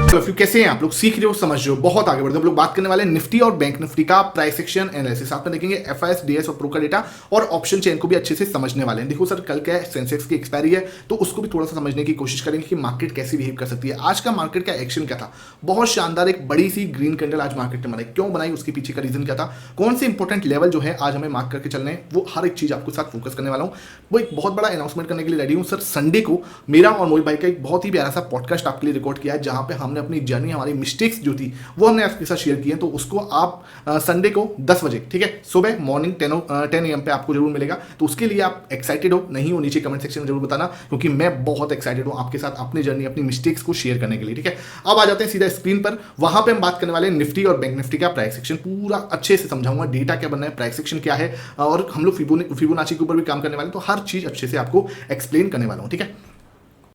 तो कैसे हैं आप लोग, सीख रहे हो, समझ रहे हो, बहुत आगे बढ़ रहे हो। हम लोग बात करने वाले हैं निफ्टी और बैंक निफ्टी का प्राइस एक्शन एनालिसिस। आप में देखेंगे एफआईएस, डीएस और प्रो का डेटा और ऑप्शन चेन को भी अच्छे से समझने वाले हैं। देखो सर, कल क्या है, सेंसेक्स की एक्सपायरी है, तो उसको भी थोड़ा सा समझने की कोशिश करेंगे कि मार्केट कैसे बिहेव कर सकती है। आज का मार्केट का एक्शन क्या था, बहुत शानदार एक बड़ी सी ग्रीन कैंडल आज मार्केट ने बनाई। क्यों बनाई, उसके पीछे का रीजन क्या था, कौन से इंपॉर्टेंट लेवल जो है आज हमें मार्क करके चलने हैं, वो हर एक चीज आपके साथ फोकस करने वाला हूँ। वो एक बहुत बड़ा अनाउंसमेंट करने के लिए रेडी हूँ सर। संडे को मेरा और मोहित भाई का एक बहुत ही प्यारा सा पॉडकास्ट आपके लिए रिकॉर्ड किया है, जहां पे हमने अपनी जर्नी, हमारी मिस्टेक्स जो थी वो हमने आपके साथ शेयर की है। तो उसको आप संडे को 10 बजे, ठीक है, सुबह मॉर्निंग 10 AM पे आपको जरूर मिलेगा। तो उसके लिए आप एक्साइटेड हो नहीं हो, नीचे कमेंट सेक्शन में जरूर बताना, क्योंकि मैं बहुत एक्साइटेड हूँ आपके साथ अपनी जर्नी, अपनी मिस्टेक्स को शेयर करने के लिए। ठीक है, अब आ जाते हैं सीधा स्क्रीन पर। वहां पे हम बात करने वाले हैं निफ्टी और बैंक निफ्टी का प्राइस सेक्शन। पूरा अच्छे से समझाऊंगा, डेटा क्या बनना है, प्राइस सेक्शन क्या है, और हम लोग फिबोनाची के ऊपर भी काम करने वाले हैं। तो हर चीज अच्छे से आपको एक्सप्लेन करने वाला हूँ। ठीक है,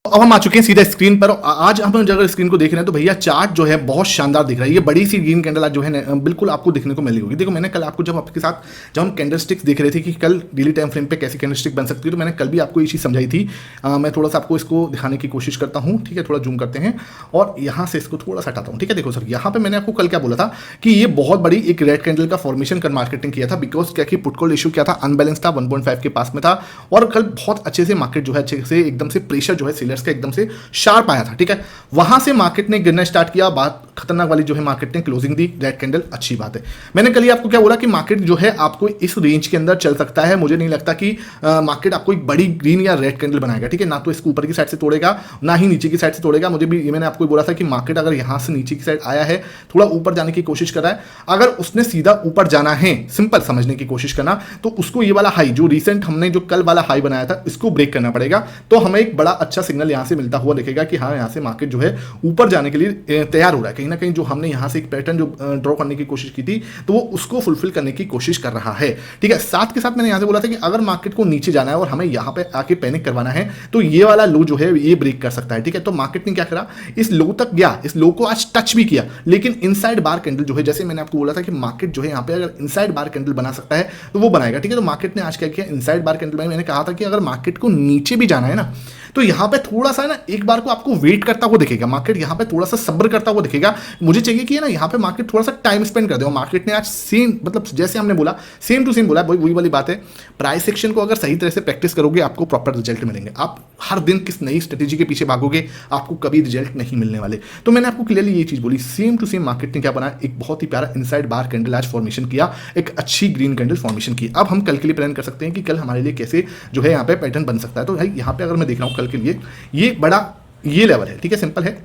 अब हम आ चुके हैं सीधा स्क्रीन पर। आज हम अगर स्क्रीन को देख रहे हैं तो भैया चार्ट जो है बहुत शानदार दिख रहा है। ये बड़ी सी ग्रीन कैंडल आज जो है बिल्कुल आपको देखने को मिली होगी। देखो, मैंने कल आपको जब आपके साथ जब हम कैंडल स्टिक्स देख रहे थे कि कल डेली टाइम फ्रेम पे कैसी कैंडल स्टिक बन सकती है, तो मैंने कल भी आपको ये चीज़ समझाई थी। मैं थोड़ा सा आपको इसको दिखाने की कोशिश करता हूँ। ठीक है, थोड़ा जूम करते हैं और यहाँ से इसको थोड़ा सा हटाता हूँ। ठीक है, देखो सर, यहाँ पे मैंने आपको कल क्या बोला था कि ये बहुत बड़ी एक रेड कैंडल का फॉर्मेशन कर मार्केटिंग किया था, बिकॉज क्या कि पुट कॉल इशू क्या था, अनबैलेंस था, 1.5 के पास में था। और कल बहुत अच्छे से मार्केट जो है अच्छे से एकदम से प्रेशर जो है सेलर्स का एकदम से शार्प आया था। ठीक है, वहां से मार्केट ने गिरना स्टार्ट किया, बात खतरनाक वाली जो है मार्केट ने क्लोजिंग दी रेड कैंडल। अच्छी बात है। मैंने कल ही आपको क्या बोला कि मार्केट जो है आपको इस रेंज के अंदर चल सकता है। मुझे नहीं लगता कि मार्केट आपको एक बड़ी ग्रीन या रेड कैंडल बनाएगा। ठीक है, ना तो इसको ऊपर की साइड से तोड़ेगा, ना ही नीचे की साइड से तोड़ेगा। मुझे भी, मैंने आपको बोला था कि मार्केट अगर यहां से नीचे की साइड आया है, थोड़ा ऊपर जाने की कोशिश कर रहा है, अगर उसने सीधा ऊपर जाना है, सिंपल समझने की कोशिश करना, तो उसको ये वाला हाई जो रिसेंट हमने जो कल वाला हाई बनाया था, इसको ब्रेक करना पड़ेगा। तो हमें एक बड़ा अच्छा सिग्नल यहां से मिलता हुआ दिखेगा कि हाँ, यहां से मार्केट जो है ऊपर जाने के लिए तैयार हो रहा है। कहीं ना कहीं जो हमने यहां से एक पैटर्न जो ड्रॉ करने की कोशिश की थी, तो वो उसको फुलफिल करने की कोशिश कर रहा है। ठीक है, साथ के साथ मैंने यहां से बोला था कि अगर मार्केट को नीचे जाना है और हमें यहां पे आके पैनिक करवाना है, तो ये वाला लो जो है ये ब्रेक कर सकता है। ठीक है, तो मार्केट ने क्या करा, इस लो तक गया, इस लो को आज टच भी किया, लेकिन इनसाइड बार कैंडल जो है, जैसे मैंने आपको बोला था कि मार्केट जो है यहां पे अगर इनसाइड बार कैंडल बना सकता है तो वो बनाएगा। ठीक है, तो मार्केट ने आज क्या किया, इनसाइड बार कैंडल बनाई। मैंने कहा था कि अगर मार्केट को नीचे भी जाना है ना, तो यहां पे थोड़ा सा ना एक बार को आपको वेट करता हुआ दिखेगा, मार्केट यहां पे थोड़ा सा सब्र करता हुआ दिखेगा। मुझे चाहिए कि ना यहां पे मार्केट थोड़ा सा टाइम स्पेंड कर दे। मार्केट ने आज सेम, मतलब जैसे हमने बोला, सेम टू सेम बोला, वही वाली बात है। प्राइस सेक्शन को अगर सही तरह से प्रैक्टिस करोगे, आपको प्रॉपर रिजल्ट मिलेंगे। आप हर दिन किस नई स्ट्रेटेजी के पीछे भागोगे, आपको कभी रिजल्ट नहीं मिलने वाले। तो मैंने आपको क्लियरली ये चीज बोली, सेम टू सेम मार्केट ने क्या बनाया, एक बहुत ही प्यारा इनसाइड बार कैंडल आज फॉर्मेशन किया, एक अच्छी ग्रीन कैंडल फॉर्मेशन की। अब हम कल के लिए प्लान कर सकते हैं कि कल हमारे लिए कैसे जो है यहाँ पे पैटर्न बन सकता है। तो भाई यहाँ पे अगर मैं देख रहा हूँ कल के लिए ये बड़ा ये लेवल है। ठीक है, सिंपल है।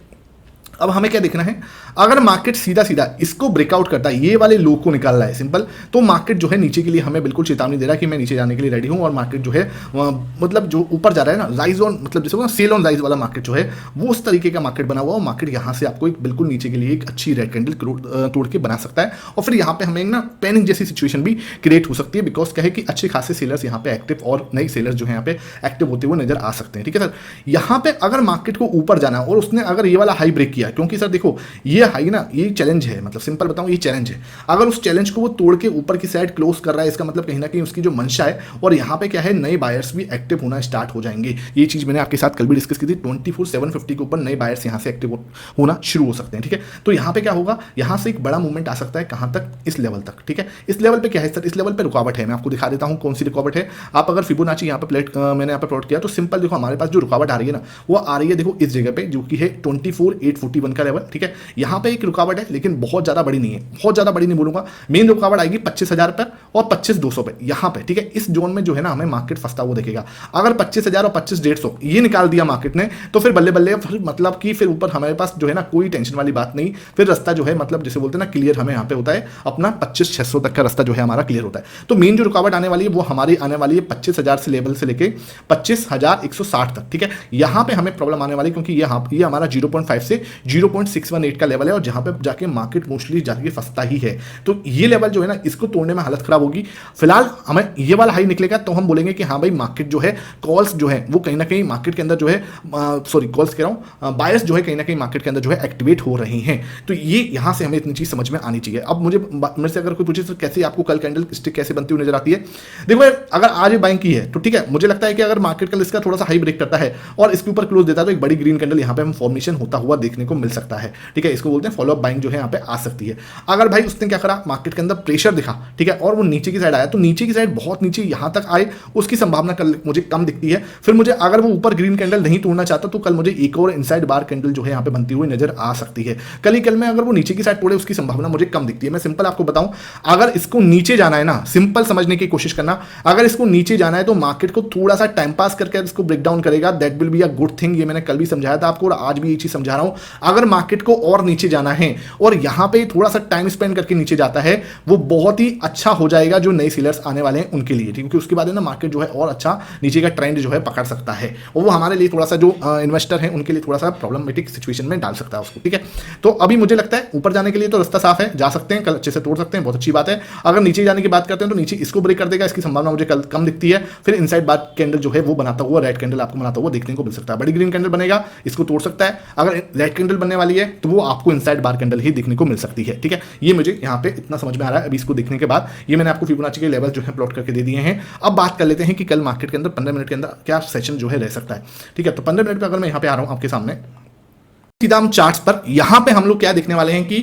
अब हमें क्या देखना है, अगर मार्केट सीधा सीधा इसको ब्रेकआउट करता है, ये वाले लो को निकाल रहा है, सिंपल, तो मार्केट जो है नीचे के लिए हमें बिल्कुल चेतावनी दे रहा है कि मैं नीचे जाने के लिए रेडी हूं। और मार्केट जो है मतलब जो ऊपर जा रहा है ना, राइज ऑन, मतलब जैसे सेल ऑन राइज वाला मार्केट जो है, वो उस तरीके का मार्केट बना हुआ है। मार्केट यहां से आपको एक बिल्कुल नीचे के लिए एक अच्छी रेड कैंडल तोड़ के बना सकता है, और फिर यहाँ पे हमें ना पैनिक जैसी सिचुएशन भी क्रिएट हो सकती है, बिकॉज क्या है कि अच्छे खासे सेलर्स यहाँ पे एक्टिव और नई सेलर्स जो है यहाँ पे एक्टिव होते हुए नजर आ सकते हैं। ठीक है सर, यहाँ पे अगर मार्केट को ऊपर जाना और उसने अगर ये वाला हाई ब्रेक किया, क्योंकि सर देखो ये हाई ना, ये चैलेंज है, मतलब सिंपल बताऊं, ये चैलेंज है। अगर उस चैलेंज को वो तोड़ के ऊपर की साइड क्लोज कर रहा है, इसका मतलब कहीं ना कहीं उसकी जो मंशा है, और यहाँ पे क्या है, नए बायर्स भी एक्टिव होना स्टार्ट हो जाएंगे। ये चीज मैंने आपके साथ कल भी डिस्कस की थी। 24/750 के ऊपर नए बायर्स यहाँ से एक्टिव होना शुरू हो सकते हैं। ठीक है, तो यहाँ पे क्या होगा, यहाँ से एक बड़ा मूवमेंट आ सकता है, कहां तक, इस लेवल तक। ठीक है, इस लेवल पे क्या है सर, इस लेवल पे रुकावट है। मैं आपको दिखा देता हूँ कौन सी रुकावट है। आप अगर फिबोनाची यहाँ पे मैंने यहाँ पे प्लॉट किया, तो सिंपल देखो हमारे पास जो रुकावट आ रही है ना, वो आ रही है, देखो इस जगह पे, जो कि है 24,841 का लेवल। ठीक है, यहाँ पे एक रुकावट है, लेकिन बहुत ज्यादा बड़ी नहीं है, बहुत ज्यादा बड़ी नहीं बोलूंगा। मेन रुकावट आएगी 25,000 पर और 25,200 पे, यहाँ पे। ठीक है, इस जोन में जो है ना हमें मार्केट फंसता हुआ दिखेगा। अगर 25,000 और 25,150 ये निकाल दिया मार्केट ने, तो फिर बल्ले बल्ले, फिर मतलब कि फिर ऊपर हमारे पास जो है ना कोई टेंशन वाली बात नहीं, फिर रास्ता जो है, मतलब जैसे बोलते हैं ना, क्लियर हमें यहाँ पे होता है, अपना 25,600 तक का रास्ता जो है हमारा क्लियर होता है। तो मेन जो रुकावट आने वाली है वो हमारी आने वाली है 25,000 से लेवल से लेके 25,160 तक। ठीक है, यहाँ पे हमें प्रॉब्लम आने वाली, क्योंकि ये हमारा 0.5 से 0.618 का लेवल है, और जहां पे जाके मार्केट मोस्टली जाके फंसता ही है। तो ये लेवल जो है ना, इसको तोड़ने में हालत खराब होगी। फिलहाल हमें ये वाला हाई निकलेगा तो हम बोलेंगे कि हाँ भाई, मार्केट जो है, कॉल्स जो है वो कहीं ना कहीं मार्केट के अंदर जो है, सॉरी कॉल्स कह रहा हूँ, बायर्स जो है कहीं ना कहीं मार्केट के अंदर जो है एक्टिवेट हो रहे हैं। तो ये यहां से हमें इतनी चीज समझ में आनी चाहिए। अब मुझे मेरे से अगर कोई पूछे तो कैसे आपको कल कैंडल स्टिक कैसे बनती हुई नजर आती है, देखो अगर आज बाइंग की है तो ठीक है, मुझे लगता है कि अगर मार्केट कल इसका थोड़ा सा हाई ब्रेक करता है और इसके ऊपर क्लोज देता है, तो एक बड़ी ग्रीन कैंडल यहाँ पे हम फॉर्मेशन होता हुआ देखने को मिल सकता है, ठीक है। इसको बोलते हैं फॉलो अप बाइंग जो है यहाँ पे आ सकती है। अगर भाई उसने क्या करा, मार्केट के अंदर प्रेशर दिखा, ठीक है, और वो नीचे की साइड आया, तो नीचे की साइड बहुत नीचे यहाँ तक आए उसकी संभावना कल मुझे कम दिखती है। फिर मुझे अगर वो ऊपर ग्रीन कैंडल नहीं तोड़ना चाहता तो कल मुझे एक और इनसाइड बार कैंडल जो है यहाँ पे बनती हुई नजर आ सकती है। कल में अगर वो नीचे की साइड तोड़े उसकी संभावना मुझे कम दिखती है। मैं सिंपल आपको बताऊं, अगर इसको नीचे जाना है ना, सिंपल समझने की कोशिश करना, अगर इसको नीचे जाना है तो मार्केट को थोड़ा सा टाइम पास करके इसको ब्रेक डाउन करेगा, that will be a good thing. ये मैंने कल भी समझाया था आपको और आज भी ये चीज समझा रहा हूं। अगर मार्केट को और नीचे जाना है और यहां पे थोड़ा सा टाइम स्पेंड करके नीचे जाता है, वो बहुत ही अच्छा हो जाएगा जो नए सीलर्स आने वाले हैं उनके लिए, क्योंकि उसके बाद ना मार्केट जो है और अच्छा नीचे का ट्रेंड जो है पकड़ सकता है, और वो हमारे लिए थोड़ा सा जो इन्वेस्टर है उनके लिए थोड़ा सा प्रॉब्लमेटिक सिचुएशन में डाल सकता है उसको, ठीक है। तो अभी मुझे लगता है ऊपर जाने के लिए तो रास्ता साफ है, जा सकते हैं, कल अच्छे से तोड़ सकते हैं, बहुत अच्छी बात है। अगर नीचे जाने की बात करते हैं तो नीचे इसको ब्रेक कर देगा, इसकी संभावना मुझे कल कम दिखती है। फिर इनसाइड बार कैंडल जो है वो बनाता हुआ रेड कैंडल आपको बनाता हुआ देखने को मिल सकता है। बड़ी ग्रीन कैंडल बनेगा, इसको तोड़ सकता है। अगर रेड कैंडल बनने वाली है तो वो आपको इनसाइड बार कैंडल ही देखने को मिल सकती है, ठीक है। ये मुझे यहाँ पे इतना समझ में आ रहा है अभी इसको देखने के बाद। ये मैंने आपको फिबोनाची के लेवल जो है प्लॉट करके दे दिए हैं। अब बात कर लेते हैं कि कल मार्केट के अंदर 15 मिनट के अंदर क्या सेशन जो है रह सकता है, ठीक है। तो 15 मिनट पे अगर मैं यहाँ पे आ रहा हूँ आपके सामने सीधा हम चार्ट्स पर, यहां पे हम लोग क्या देखने वाले हैं कि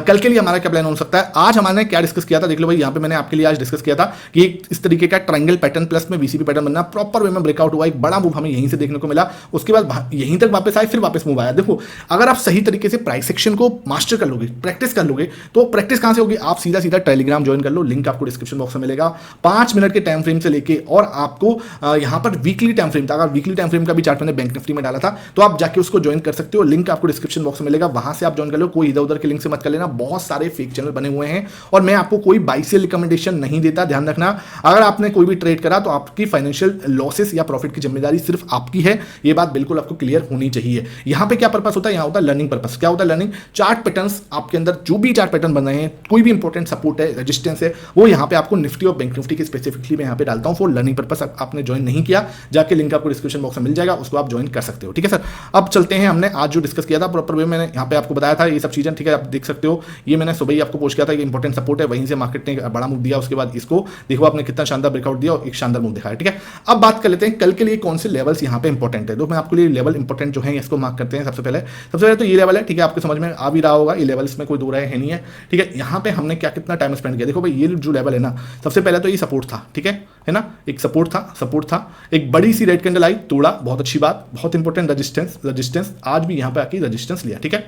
कल के लिए हमारा क्या प्लान हो सकता है। आज हमने क्या डिस्कस किया था, देख लो भाई, यहां पे मैंने आपके लिए आज डिस्कस किया था कि इस तरीके का ट्रायंगल पैटर्न प्लस में वीसीपी पैटर्न बनना, प्रॉपर वे में ब्रेकआउट हुआ, एक बड़ा मूव हमें यहीं से देखने को मिला। उसके बाद यहीं तक वापस आए, फिर वापस मूव आया। देखो, अगर आप सही तरीके से प्राइस सेक्शन को मास्टर कर लोगे, प्रैक्टिस कर लोगे, तो प्रैक्टिस कहां से होगी, आप सीधा सीधा टेलीग्राम ज्वाइन कर लो, लिंक आपको डिस्क्रिप्शन बॉक्स में मिलेगा। 5 मिनट के टाइम फ्रेम से लेके और आपको यहां पर वीकली टाइम फ्रेम था, अगर वीकली टाइम फ्रेम का भी चार्ट मैंने बैंक निफ्टी में डाला था, तो आप जाके उसको ज्वाइन कर सकते हो। लिंक आपको डिस्क्रिप्शन बॉक्स में मिलेगा, वहां से आप ज्वाइन कर लो। कोई इधर उधर के लिंक से मत कर लेना, बहुत सारे फेक चैनल बने हुए हैं और मैं आपको कोई बाई सेल रिकमेंडेशन नहीं देता, ध्यान रखना। अगर आपने कोई भी ट्रेड करा तो आपकी फाइनेंशियल लॉसेस या प्रॉफिट की जिम्मेदारी सिर्फ आपकी है, ये बात बिल्कुल आपको क्लियर होनी चाहिए। यहां पे क्या पर्पस होता है, यहां होता है लर्निंग पर्पस। क्या होता है लर्निंग, चार्ट पैटर्न्स आपके अंदर जो भी चार्ट पैटर्न बन रहे हैं, कोई भी इंपॉर्टेंट सपोर्ट है, रेजिस्टेंस है, वो यहां पे आपको निफ्टी और बैंक निफ्टी के स्पेसिफिकली मैं यहां पे डालता हूं फॉर लर्निंग पर्पस। आपने ज्वाइन नहीं किया, जाके लिंक आपको डिस्क्रिप्शन बॉक्स में मिल जाएगा, उसको आप ज्वाइन कर सकते हो, ठीक है सर। अब चलते हैं, हमने आज जो डिस्कस किया था प्रॉपर वे मैंने यहां पे आपको बताया था ये सब चीजें, ठीक है, आप देख सकते हो। ये मैंने सुबह ही आपको पोस्ट किया था कि इंपॉर्टेंट सपोर्ट है, वहीं से मार्केट ने बड़ा मूव दिया, उसके बाद इसको देखो आपने कितना शानदार ब्रेकआउट दिया और एक शानदार मूव दिखाया, ठीक है। अब बात कर लेते हैं कल के लिए कौन से लेवल्स यहां पे इंपॉर्टेंट है। तो मैं आपके लिए लेवल इंपॉर्टेंट जो है इसको मार्क करते हैं। सबसे पहले तो ये लेवल है, ठीक है, आपके समझ में आ भी रहा होगा, ये लेवल इसमें कोई दो राय है नहीं है, ठीक है। यहां पे हमने क्या कितना टाइम स्पेंड किया, देखो भाई, ये जो लेवल है ना, सबसे पहले तो ये सपोर्ट था, ठीक है ना, एक सपोर्ट था, एक बड़ी सी रेड कैंडल आई, तोड़ा, बहुत अच्छी बात, बहुत इंपॉर्टेंट रजिस्टेंस, आज भी यहां पे आके रजिस्टेंस लिया, ठीक है।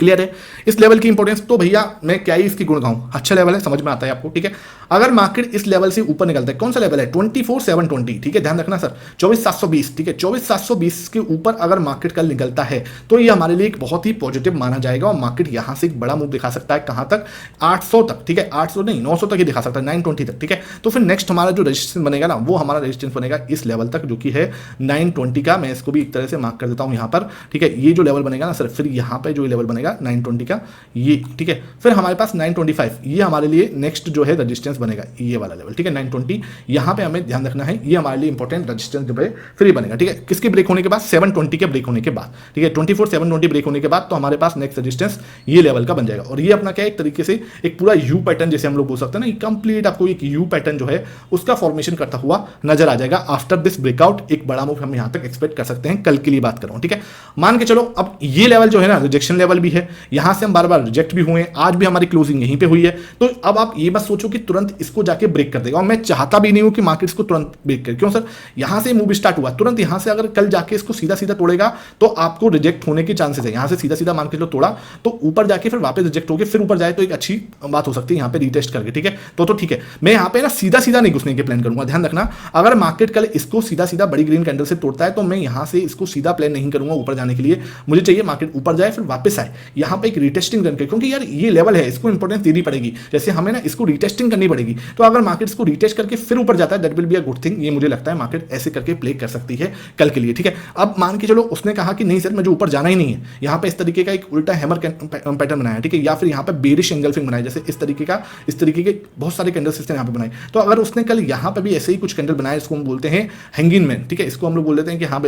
क्लियर है इस लेवल की इंपॉर्टेंस। तो भैया मैं क्या ही इसकी गुण गाऊं, अच्छा लेवल है, समझ में आता है आपको, ठीक है। अगर मार्केट इस लेवल से ऊपर निकलता है, कौन सा लेवल है, 24,720, ठीक है, ध्यान रखना सर, 24,720, ठीक है, 24,720 के ऊपर अगर मार्केट कल निकलता है तो ये हमारे लिए एक बहुत ही पॉजिटिव माना जाएगा और मार्केट यहां से एक बड़ा मूव दिखा सकता है, कहां तक, 800 तक, ठीक है, 800 नहीं 900 तक ही दिखा सकता है, 920 तक, ठीक है। तो फिर नेक्स्ट हमारा जो रेजिस्टेंस बनेगा ना, वो हमारा रेजिस्टेंस बनेगा इस लेवल तक, जो कि है 920 का। मैं इसको भी एक तरह से मार्क कर देता हूं यहां पर, ठीक है। ये जो लेवल बनेगा ना सर, फिर यहां पर जो लेवल बनेगा 920 का, ये, ठीक है। फिर हमारे पास 925, ये हमारे लिए नेक्स्ट जो है रेजिस्टेंस बनेगा, ये वाला लेवल, ठीक है, 920। यहां पे हमें ध्यान रखना है, ये हमारे लिए इंपॉर्टेंट रेजिस्टेंस जो है फिर बनेगा, ठीक है। किसके ब्रेक होने के बाद, 720 के ब्रेक होने के बाद, ठीक है, 24,720 ब्रेक होने के बाद तो हमारे पास नेक्स्ट रेजिस्टेंस ये लेवल का बन जाएगा। और ये अपना क्या है, एक तरीके से एक पूरा यू पैटर्न जैसे हम लोग बोल सकते हैं ना, कंप्लीट आपको एक यू पैटर्न जो है उसका फॉर्मेशन करता हुआ नजर आ जाएगा। आफ्टर दिस ब्रेकआउट एक बड़ा मूव हम यहां तक एक्सपेक्ट कर सकते हैं, कल के लिए बात कर रहा हूं, ठीक है। मान के चलो अब ये लेवल जो है ना, रिजेक्शन लेवल भी है, यहां से हम बार बार रिजेक्ट भी हुए हैं, आज भी हमारी क्लोजिंग यहीं पे हुई है। तो अब आप ये मत सोचो कि तुरंत इसको जाके ब्रेक कर देगा, और मैं चाहता भी नहीं हूं कि मार्केट इसको तुरंत ब्रेक करे। क्यों सर, यहां से मूव स्टार्ट हुआ, तुरंत यहां से अगर कल जाके इसको सीधा सीधा तोड़ेगा तो आपको रिजेक्ट होने के चांसेस है। यहां से सीधा सीधा मान के चलो तोड़ा तो ऊपर जाके फिर वापस रिजेक्ट होकर फिर ऊपर जाए तो एक अच्छी बात हो सकती है यहां पे रीटेस्ट करके, ठीक है। तो ठीक है, मैं यहां पे ना सीधा सीधा नहीं घुसने के प्लान करूंगा, ध्यान रखना। अगर मार्केट कल इसको सीधा सीधा बड़ी ग्रीन कैंडल से तोड़ता है तो मैं यहां से इसको सीधा प्लान नहीं करूंगा ऊपर जाने के लिए। मुझे चाहिए मार्केट ऊपर जाए फिर वापस आए, यहां पे एक रीटेस्टिंग रन करे, क्योंकि यार ये लेवल है, इसको इंपॉर्टेंस देनी पड़ेगी। जैसे हमें ना इसको रीटेस्टिंग करनी पड़ेगी, तो अगर मार्केट इसको रीटेस्ट करके फिर ऊपर जाता है, that will be a good thing. ये मुझे लगता है मार्केट ऐसे करके प्ले कर सकती है कल के लिए, ठीक है। अब मान के चलो उसने कहा कि नहीं सर मुझे ऊपर जाना ही नहीं है, यहां पे इस तरीके का एक उल्टा हैमर पैटर्न बनाया, ठीक है, या फिर यहां पे बेरिश एंगल्फिंग बनाया, जैसे इस तरीके के बहुत सारे कैंडल सिस्टम यहां पे बनाए। तो अगर उसने कल यहां पे भी ऐसे ही कुछ कैंडल बनाए, इसको हम बोलते हैं हैंगिंग मैन, ठीक है, इसको हम लोग बोल देते हैं कि हाँ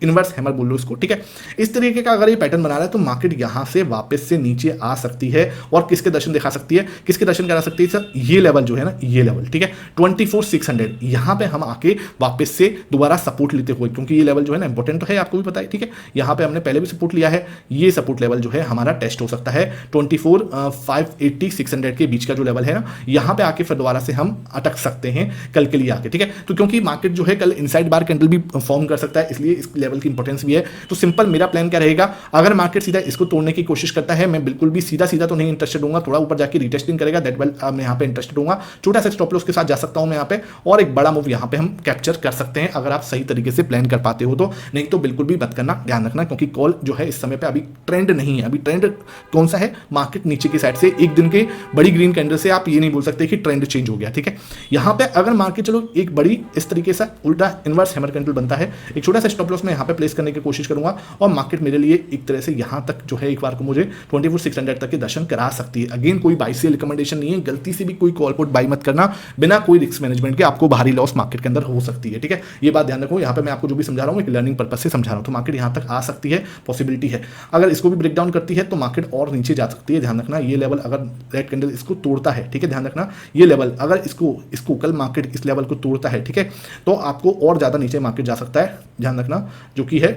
इनवर्स हैमर बोल लो इसको, ठीक है। इस तरीके का अगर ये पैटर्न बना रहा है तो मार्केट यहाँ से वापस से नीचे आ सकती है और किसके दर्शन दिखा सकती है, किसके दर्शन करा सकती है सर, ये लेवल जो है ना, ये लेवल, ठीक है 24,600, यहाँ पे हम आके वापस से दोबारा सपोर्ट लेते हुए, क्योंकि ये लेवल जो है ना इंपॉर्टेंट तो है, आपको भी पता है, ठीक है। यहाँ पे हमने पहले भी सपोर्ट लिया है, ये सपोर्ट लेवल जो है हमारा टेस्ट हो सकता है 24,580-600 के बीच का जो लेवल है ना, यहाँ पे आके फिर दोबारा से हम अटक सकते हैं कल के लिए आके, ठीक है। तो क्योंकि मार्केट जो है कल इनसाइड बार कैंडल भी फॉर्म कर सकता है, इसलिए इस लेवल की इंपॉर्टेंस भी है। तो सिंपल मेरा प्लान क्या रहेगा, अगर मार्केट सीधा इसको तोड़ने की कोशिश करता है, मैं बिल्कुल भी सीधा सीधा तो नहीं इंटरेस्टेड हूँ, थोड़ा ऊपर जाके रिटेस्टिंग करेगा, दैट वेल मैं यहाँ पे इंटरेस्टेड हूँ, छोटा सा स्टॉप लॉस के साथ जा सकता हूँ मैं यहाँ पे, और एक बड़ा मूव यहाँ पे हम कैप्चर कर सकते हैं अगर आप सही तरीके से प्लान कर पाते हो तो। नहीं तो बिल्कुल भी मत करना, ध्यान रखना, क्योंकि कॉल जो है इस समय पे अभी ट्रेंड नहीं है। अभी ट्रेंड कौन सा है, मार्केट नीचे की साइड से एक दिन के बड़ी ग्रीन कैंडल से आप ये नहीं बोल सकते कि ट्रेंड चेंज हो गया, ठीक है। यहाँ पे अगर मार्केट चलो एक बड़ी इस तरीके से उल्टा इनवर्स हैमर कैंडल बनता है, एक छोटा सा स्टॉप लॉस मैं यहाँ पे प्लेस करने की कोशिश करूंगा और मार्केट मेरे लिए एक तरह से यहाँ तक जो है एक बार को मुझे 24,600 तक के दर्शन करा सकती है। अगेन कोई बाई से रिकमेंडेशन नहीं है, गलती से भी कोई कॉल पुट बाई मत करना बिना कोई रिस्क मैनेजमेंट के, आपको भारी लॉस मार्केट के अंदर हो सकती है, ठीक है। ये बात ध्यान रखो, यहाँ पे मैं आपको जो भी समझा रहा हूँ एक लर्निंग पर्पज से समझा रहा हूँ। तो मार्केट यहाँ तक आ सकती है, पॉसिबिलिटी है। अगर इसको भी ब्रेक डाउन करती है तो मार्केट और नीचे जा सकती है, ध्यान रखना। ये लेवल अगर रेड कैंडल इसको तोड़ता है, ठीक है, ध्यान रखना, ये लेवल अगर इसको कल मार्केट इस लेवल को तोड़ता है, ठीक है, तो आपको और ज्यादा नीचे मार्केट जा सकता है, ध्यान रखना, जो कि है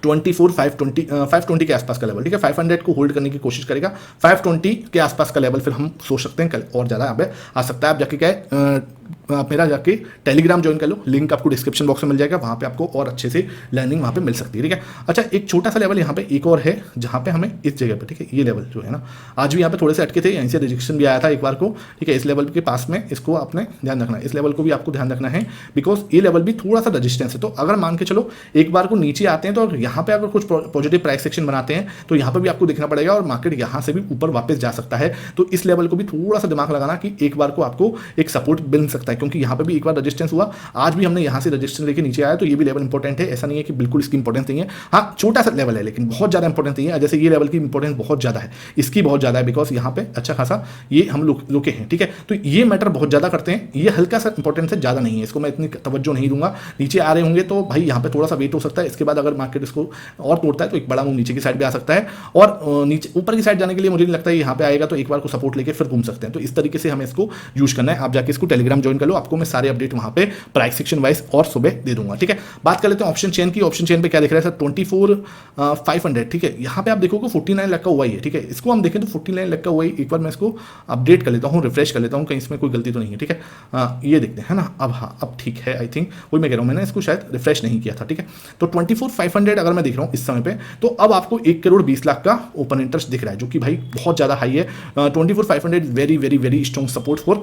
520 के आसपास का लेवल, ठीक है। 500 को होल्ड करने की कोशिश करेगा, 520 के आसपास का लेवल फिर हम सोच सकते हैं कल और ज़्यादा यहाँ पे आ सकता है। आप जाके क्या आप मेरा जाके टेलीग्राम ज्वाइन कर लो, लिंक आपको डिस्क्रिप्शन बॉक्स में मिल जाएगा, वहाँ पे आपको और अच्छे से लर्निंग वहाँ पे मिल सकती है, ठीक है। अच्छा, एक छोटा सा लेवल यहाँ पे एक और है जहाँ पे हमें इस जगह पे, ठीक है, ये लेवल जो है ना, आज भी यहाँ पे थोड़े से अटके थे, यहीं से रिजेक्शन भी आया था एक बार को, ठीक है। इस लेवल के पास में इसको आपने ध्यान रखना है, इस लेवल को भी आपको ध्यान रखना है, बिकॉज ये लेवल भी थोड़ा सा रजिस्टेंस है। तो अगर मान के चलो एक बार को नीचे आते हैं तो यहाँ पे अगर कुछ पॉजिटिव प्राइस एक्शन बनाते हैं तो यहाँ पे भी आपको देखना पड़ेगा और मार्केट यहाँ से भी ऊपर वापस जा सकता है। तो इस लेवल को भी थोड़ा सा दिमाग लगाना कि एक बार को आपको एक सपोर्ट मिल सकता है, क्योंकि यहाँ पे भी एक बार रजिस्टेंस हुआ, आज भी हमने यहाँ से रजिस्टेंस लेके नीचे आया, तो ये भी लेवल इंपॉर्टेंट है। ऐसा नहीं है कि बिल्कुल इसकी इंपॉर्टेंस नहीं है, हाँ छोटा सा लेवल है लेकिन बहुत ज्यादा इंपॉर्टेंस नहीं है। जैसे ये लेवल की इंपॉर्टेंस बहुत ज्यादा है, इसकी बहुत ज्यादा है, बिकॉज यहाँ पे अच्छा खासा ये हम रुके हैं, ठीक है। तो ये मैटर बहुत ज्यादा करते हैं, ये हल्का सा इंपॉर्टेंस है, ज्यादा नहीं है, इसको मैं इतनी तवज्जो नहीं दूंगा। नीचे आ रहे होंगे तो भाई यहाँ पे थोड़ा सा वेट हो सकता है, इसके बाद अगर मार्केट इसको और तोड़ता है तो एक बड़ा मूव नीचे की साइड भी आ सकता है, और नीचे ऊपर की साइड जाने के लिए मुझे नहीं लगता है यहाँ पे आएगा, तो एक बार को सपोर्ट लेके फिर घूम सकते हैं। तो इस तरीके से हमें इसको यूज करना है। आप जाके इसको टेलीग्राम ज्वाइन कर लो, आपको मैं सारे अपडेट वहाँ पे प्राइस सेक्शन वाइज और सुबह दे दूंगा, ठीक है। बात कर लेते हैं ऑप्शन चेन की। ऑप्शन चेन पे क्या दिख रहा है सर, 24,500, ठीक है। यहाँ पे आप देखोगे 49 लाख का हुआ ही है, ठीक है। इसको हम देखें तो 49 लाख का हुआ ही, एक बार मैं इसको अपडेट कर लेता हूँ, रिफ्रेश कर लेता हूँ, कहीं इसमें कोई गलती तो नहीं है, ठीक है। ये देखते हैं ना, अब हाँ अब ठीक है, आई थिंक वही मैं कह रहा हूँ, मैंने इसको शायद रिफ्रेश नहीं किया था, ठीक है। तो 24,500 अगर मैं देख रहा हूँ इस समय पे, तो अब आपको 1,20 लाख का ओपन इंटरेस्ट दिख रहा है, जो कि भाई बहुत ज़्यादा हाई है। 24,500 very very very strong support for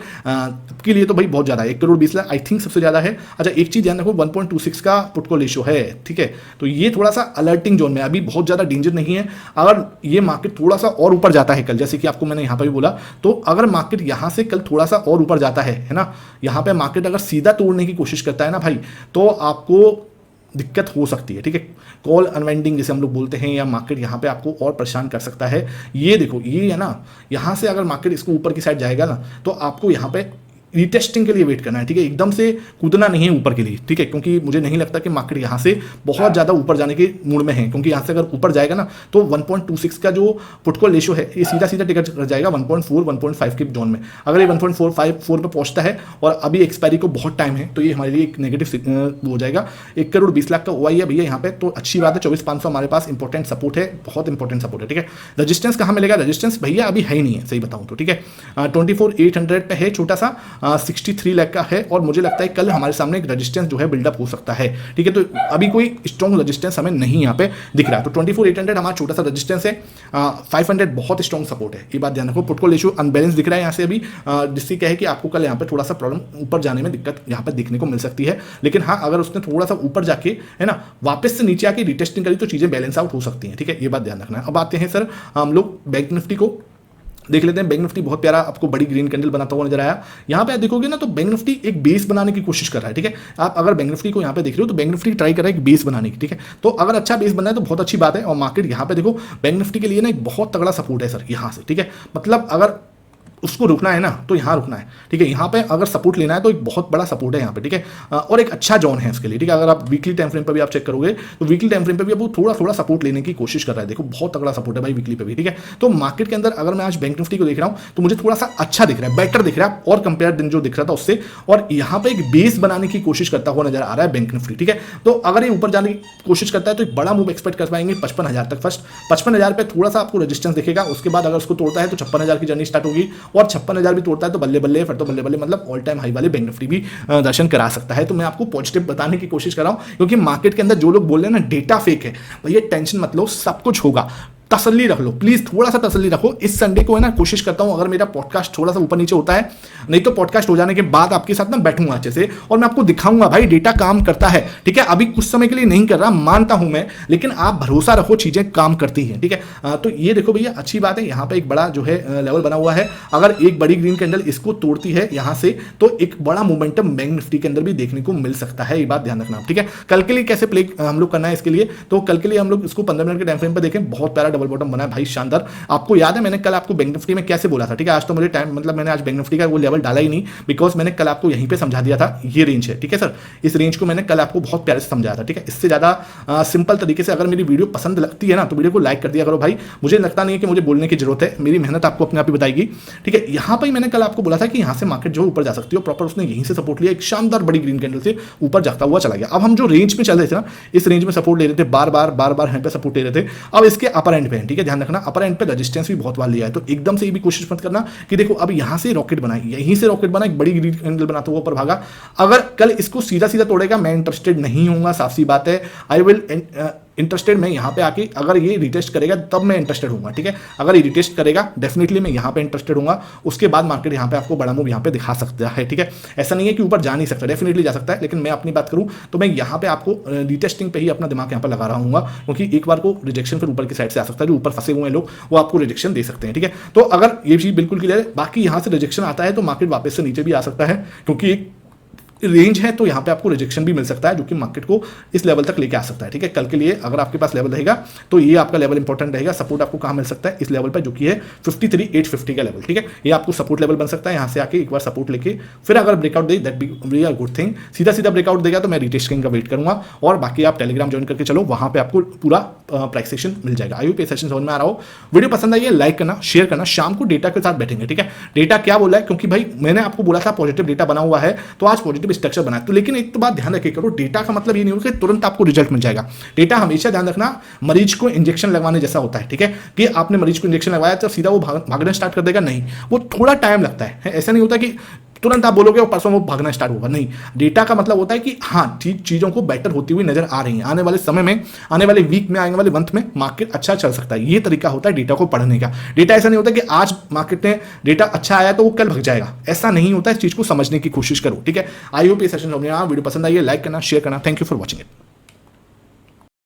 के लिए, तो भाई बहुत ज़्यादा है। 1,20 लाख आई थिंक सबसे ज़्यादा है। अच्छा, एक चीज़ ध्यान रखो, 1.26 का पुट कॉल रेशियो है, ठीक है। तो ये थोड़ा सा अलर्टिंग जोन में, अभी बहुत ज़्यादा डेंजर नहीं है। अगर ये मार्केट थोड़ा सा और ऊपर जाता है कल, जैसे कि आपको मैंने यहाँ पर भी बोला, तो अगर मार्केट यहाँ से कल थोड़ा सा और ऊपर जाता है ना, यहाँ पे मार्केट अगर सीधा तोड़ने की कोशिश करता है ना भाई, तो आपको दिक्कत हो सकती है, ठीक है। कॉल अनवाइंडिंग जिसे हम लोग बोलते हैं, या मार्केट यहाँ पे आपको और परेशान कर सकता है। ये देखो, ये है ना, यहाँ से अगर मार्केट इसको ऊपर की साइड जाएगा ना, तो आपको यहाँ पे रिटेस्टिंग के लिए वेट करना है, ठीक है। एकदम से कूदना नहीं है ऊपर के लिए, ठीक है, क्योंकि मुझे नहीं लगता कि मार्केट यहाँ से बहुत ज़्यादा ऊपर जाने के मूड में है, क्योंकि यहाँ से अगर ऊपर जाएगा ना तो 1.26 का जो पुट कॉल रेशियो है ये सीधा सीधा टिकट कर जाएगा 1.4 1.5 के जोन में। अगर ये 1.454 पे पहुँचता है और अभी एक्सपायरी को बहुत टाइम है, तो ये हमारे लिए एक नेगेटिव हो जाएगा। 1,20 लाख का हुआ है भैया यहाँ पे, तो अच्छी बात है। 24,500 हमारे पास इंपॉर्टेंट सपोर्ट है, बहुत इंपॉर्टेंट सपोर्ट है, ठीक है। रजिस्टेंस कहाँ मिलेगा, रजिस्टेंस भैया अभी है ही नहीं है, सही बताऊँ तो, ठीक है। 24,800 पे है छोटा सा, 63 लाख का है, और मुझे लगता है कल हमारे सामने एक रेजिस्टेंस जो है बिल्डअप हो सकता है, ठीक है। तो अभी कोई स्ट्रॉन्ग रेजिस्टेंस हमें नहीं यहाँ पे दिख रहा है। तो 24,800 हमारा छोटा सा रेजिस्टेंस है, 500 बहुत स्ट्रॉन्ग सपोर्ट है, ये बात ध्यान रखो। पुट कॉल रेशियो अनबैलेंस दिख रहा है यहाँ से अभी, जिससे क्या है कि आपको कल यहाँ पे थोड़ा सा प्रॉब्लम ऊपर जाने में दिक्कत यहाँ पे देखने को मिल सकती है। लेकिन हाँ, अगर उसने थोड़ा सा ऊपर जाके है ना वापस से नीचे आके रिटेस्टिंग करी तो चीजें बैलेंस आउट हो सकती हैं, ठीक है, ये बात ध्यान रखना है। अब आते हैं सर हम लोग बैंक निफ्टी को देख लेते हैं। बैंक निफ्टी बहुत प्यारा आपको बड़ी ग्रीन कैंडल बनाता हुआ नजर आया। यहाँ पे आप देखोगे ना, तो बैंक निफ्टी एक बेस बनाने की कोशिश कर रहा है, ठीक है। आप अगर बैंक निफ्टी को यहाँ पे देख रहे हो तो बैंक निफ्टी ट्राई कर रहा है एक बेस बनाने की, ठीक है। तो अगर अच्छा बेस बना है तो बहुत अच्छी बात है। और मार्केट यहाँ पे देखो बैंक निफ्टी के लिए ना एक बहुत तगड़ा सपोर्ट है सर यहाँ से, ठीक है। मतलब अगर उसको रुकना है ना तो यहाँ रुकना है, ठीक है। यहाँ पे अगर सपोर्ट लेना है तो एक बहुत बड़ा सपोर्ट है यहाँ पे, ठीक है, और एक अच्छा जोन है इसके लिए, ठीक है। अगर आप वीकली टाइम फ्रेम पर भी आप चेक करोगे तो वीकली टाइम फ्रेम पे भी अब वो थोड़ा थोड़ा सपोर्ट लेने की कोशिश कर रहा है। देखो बहुत तगड़ा सपोर्ट है भाई वीकली पे भी, ठीक है। तो मार्केट के अंदर अगर मैं आज बैंक निफ्टी को देख रहा हूँ तो मुझे थोड़ा सा अच्छा दिख रहा है, बेटर दिख रहा है और कंपेयर दिन जो दिख रहा था उससे, और यहाँ पे एक बेस बनाने की कोशिश करता हुआ नजर आ रहा है बैंक निफ्टी, ठीक है। तो अगर ये ऊपर जाने की कोशिश करता है तो एक बड़ा मूव एक्सपेक्ट कर पाएंगे 55,000 तक। फर्स्ट 55,000 पे थोड़ा सा आपको रेजिस्टेंस दिखेगा, उसके बाद अगर उसको तोड़ता है तो 56,000 की जर्नी स्टार्ट होगी, और 56,000 भी तोड़ता है तो बल्ले बल्ले, फिर तो बल्ले बल्ले मतलब ऑल टाइम हाई वाले बैंक निफ्टी भी दर्शन करा सकता है। तो मैं आपको पॉजिटिव बताने की कोशिश कर रहा हूं, क्योंकि मार्केट के अंदर जो लोग बोल रहे हैं ना डेटा फेक है, भैया टेंशन मत लो, सब कुछ होगा, तसल्ली रख लो, प्लीज थोड़ा सा तसल्ली रखो। इस संडे को है ना कोशिश करता हूं अगर मेरा पॉडकास्ट थोड़ा सा ऊपर नीचे होता है, नहीं तो पॉडकास्ट हो जाने के बाद आपके साथ ना बैठूंगा अच्छे से और मैं आपको दिखाऊंगा भाई डेटा काम करता है, ठीक है। अभी कुछ समय के लिए नहीं कर रहा, मानता हूं मैं, लेकिन आप भरोसा रखो चीजें काम करती हैं, ठीक है। तो ये देखो भैया अच्छी बात है, यहाँ पे एक बड़ा जो है लेवल बना हुआ है, अगर एक बड़ी ग्रीन कैंडल इसको तोड़ती है यहाँ से तो एक बड़ा मोमेंटम बैंक निफ्टी के अंदर भी देखने को मिल सकता है, ये बात ध्यान रखना, ठीक है। कल के लिए कैसे प्ले हम लोग करना है इसके लिए, तो कल के लिए हम लोग इसको 15 मिनट के टाइम फ्रेम पर देखें, बहुत प्यारा डबल बॉटम बना है भाई, शानदार। आपको याद है मैंने कल आपको बैंक निफ्टी में कैसे बोला था, ठीक है। आज तो मुझे टाइम मतलब मैंने आज बैंक निफ्टी का वो लेवल डाला ही नहीं, बिकॉज मैंने कल आपको यहीं पे समझा दिया था ये रेंज है, ठीक है सर। इस रेंज को मैंने कल आपको बहुत प्यारे से समझाया था, ठीक है। इससे ज्यादा सिंपल तरीके से अगर मेरी वीडियो पसंद लगती है ना तो वीडियो को लाइक कर दिया करो भाई, मुझे लगता नहीं है कि मुझे बोलने की जरूरत है, मेरी मेहनत आपको अपने आप ही बताएगी, ठीक है। यहाँ पर मैंने कल आपको बोला था कि यहाँ से मार्केट जो ऊपर जा सकती है, प्रॉपर उसने यहीं से सपोर्ट लिया, एक शानदार बड़ी ग्रीन कैंडल से ऊपर जाता हुआ चला गया। अब हम जो रेंज में चल रहे थे ना, इस रेंज में सपोर्ट ले रहे थे, बार बार यहाँ पे सपोर्ट ले रहे थे, अब इसके अपर एंड पे, ठीक है, ध्यान रखना अपर एंड पे रजिस्टेंस भी बहुत बार लिया है, तो एकदम से ये भी कोशिश मत करना कि देखो अब यहां से रॉकेट बनाए, यहीं से रॉकेट बना एक बड़ी ग्रीन कैंडल बनाता हुआ ऊपर भागा। अगर कल इसको सीधा सीधा तोड़ेगा मैं इंटरेस्टेड नहीं हूंगा, साफ सी बात है। आई विल इंटरेस्टेड मैं यहाँ पे आके अगर ये रिटेस्ट करेगा तब मैं इंटरेस्टेड हूँ, ठीक है। अगर ये रिटेस्ट करेगा डेफिनेटली मैं यहाँ पे इंटरेस्टेड हूँ, उसके बाद मार्केट यहाँ पे आपको बड़ा मूव यहाँ पे दिखा सकता है, ठीक है। ऐसा नहीं है कि ऊपर जा नहीं सकता, डेफिनेटली जा सकता है, लेकिन मैं अपनी बात करूँ तो मैं यहाँ पे आपको रिटेस्टिंग पे ही अपना दिमाग यहाँ पर लगा रहा हूँ, क्योंकि एक बार को रिजेक्शन फिर ऊपर की साइड से आ सकता है, जो ऊपर फंसे हुए हैं लोग वो आपको रिजेक्शन दे सकते हैं, ठीक है। तो अगर ये चीज बिल्कुल क्लियर है, बाकी यहाँ से रिजेक्शन आता है तो मार्केट वापस से नीचे भी आ सकता है, क्योंकि एक रेंज है तो यहाँ पे आपको रिजेक्शन भी मिल सकता है जो कि मार्केट को इस लेवल तक लेके आ सकता है, ठीक है। कल के लिए अगर आपके पास लेवल रहेगा तो ये आपका लेवल इंपॉर्टेंट रहेगा। सपोर्ट आपको कहाँ मिल सकता है, इस लेवल पर जो कि है 53,850 का लेवल, ठीक है। ये आपको सपोर्ट लेवल बन सकता है, यहाँ से आके एक बार सपोर्ट लेके फिर अगर breakout they that be a good thing. सीधा ब्रेकआउट देगा तो मैं रिटेस्टिंग का वेट करूंगा, और बाकी आप टेलीग्राम ज्वाइन करके चलो, वहां पर आपको पूरा प्राइस सेशन मिल जाएगा। आई होप ये सेशन समझ में आ रहा हो। वीडियो पसंद आई है लाइक करना, शेयर करना। शाम को डेटा के साथ बैठेंगे, ठीक है। डेटा क्या बोला है, क्योंकि भाई मैंने आपको बोला था पॉजिटिव डेटा बना हुआ है तो आज पॉजिटिव स्ट्रक्चर बना है, तो लेकिन एक तो बात ध्यान रखे करो, डेटा का मतलब ये नहीं होगा कि तुरंत आपको रिजल्ट मिल जाएगा। डेटा हमेशा ध्यान रखना मरीज को इंजेक्शन लगवाने जैसा होता है, ठीक है, कि आपने मरीज को इंजेक्शन लगवाया तो सीधा वो भागना स्टार्ट कर देगा, नहीं, वो थोड़ा टाइम लगता है। ऐसा नहीं होता कि तुरंत आप बोलोगे और परसों वो भागना स्टार्ट होगा, नहीं। डेटा का मतलब होता है कि हाँ चीजों को बेटर होती हुई नजर आ रही है, आने वाले समय में, आने वाले वीक में, आने वाले मंथ में मार्केट अच्छा चल सकता है। ये तरीका होता है डेटा को पढ़ने का। डेटा ऐसा नहीं होता कि आज मार्केट में डेटा अच्छा आया तो वो कल भग जाएगा, ऐसा नहीं होता है। इस चीज को समझने की कोशिश करो, ठीक है। आई होप ये सेशन समझ में आया। वीडियो पसंद आई है लाइक करना, शेयर करना। Thank you for watching it.